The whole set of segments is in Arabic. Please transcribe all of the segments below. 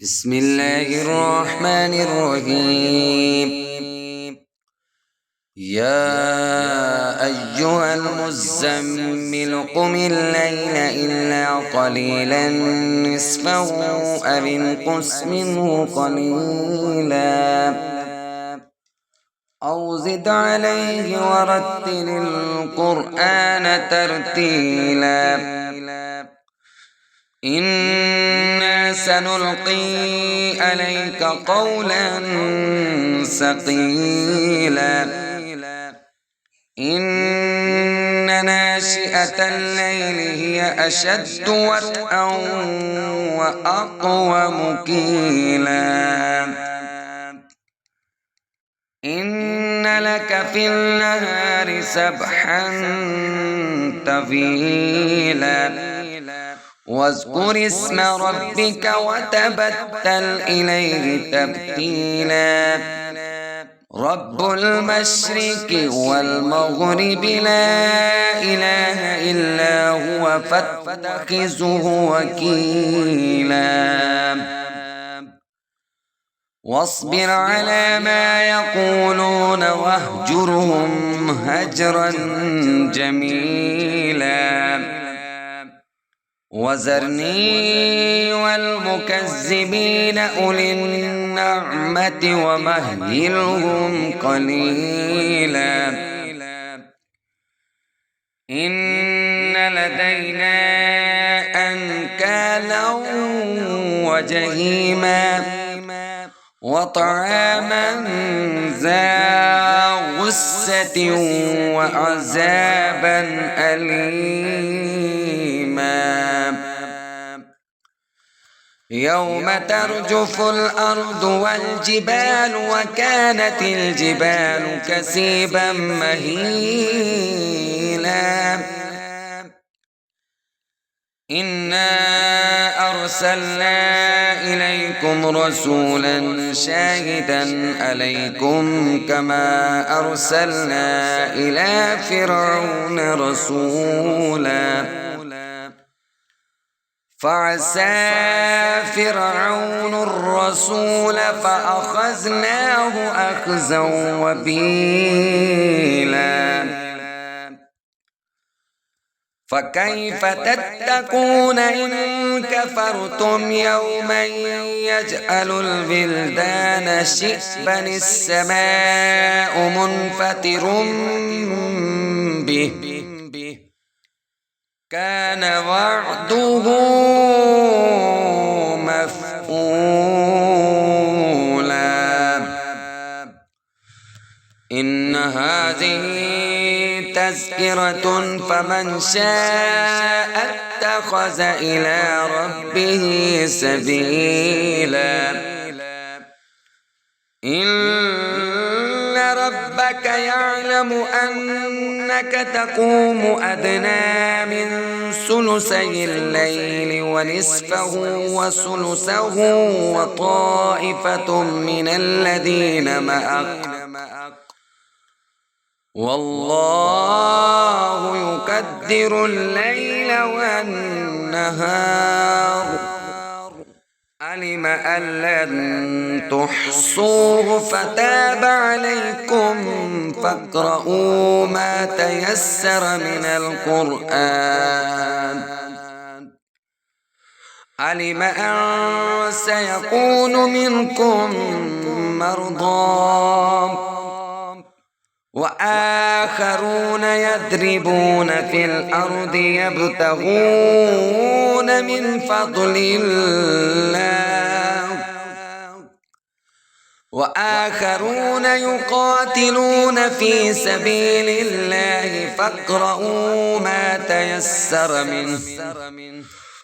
بسم الله الرحمن الرحيم. يا أيها المزمل قم الليل إلا قليلا نصفه أو انقص منه قليلا أو زد عليه ورتل القرآن ترتيلا إنا سنلقي عليك قولا ثقيلا إن ناشئة الليل هي أشد وطئا وأقوم قيلا إن لك في النهار سبحا طويلا واذكر اسم ربك وتبتل إليه تبتيلا رب المشرق والمغرب لا إله إلا هو فاتخذه وكيلا واصبر على ما يقولون واهجرهم هجرا جميلا وذرني والمكذبين أولي النعمة ومهلهم قليلا إن لدينا أنكالا وجحيما وطعاما ذا غصة وعذابا أليما يوم ترجف الأرض والجبال وكانت الجبال كثيبا مهيلا إنا أرسلنا إليكم رسولا شاهدا عليكم كما أرسلنا إلى فرعون رسولا فعسى فرعون الرسول فأخذناه أخذا وبيلا فكيف تتقون إن كفرتم يوما يجعل الولدان شيبا السماء منفطر به كان وعده مفعولا إن هذه تذكرة فمن شاء اتخذ إلى ربه سبيلا إن ربك يعلم أنك تقوم أدنى من ثلثي الليل ونصفه وثلثه وطائفة من الذين معك والله يقدر الليل والنهار علم أن لن تحصوه فتاب عليكم فاقرؤوا ما تيسر من القرآن علم أن سيكون منكم مرضى وآخرون يضربون في الأرض يبتغون من فضل الله وآخرون يقاتلون في سبيل الله فاقرؤوا ما تيسر منه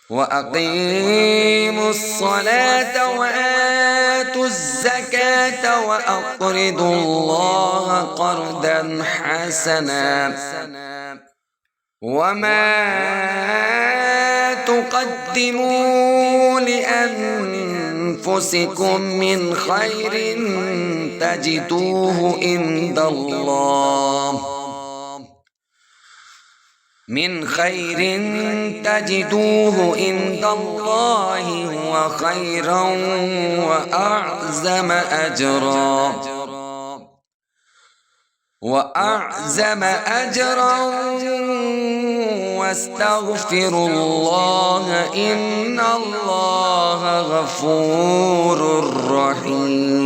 وأقيموا الصلاة وآتوا الزكاة وأقرضوا الله قرضا حسنا وما تقدموا لأنفسكم من خير تجدوه عند الله من خير تجدوه عند الله هو خيرا وأعزم أجرا واستغفروا الله إن الله غفور رحيم.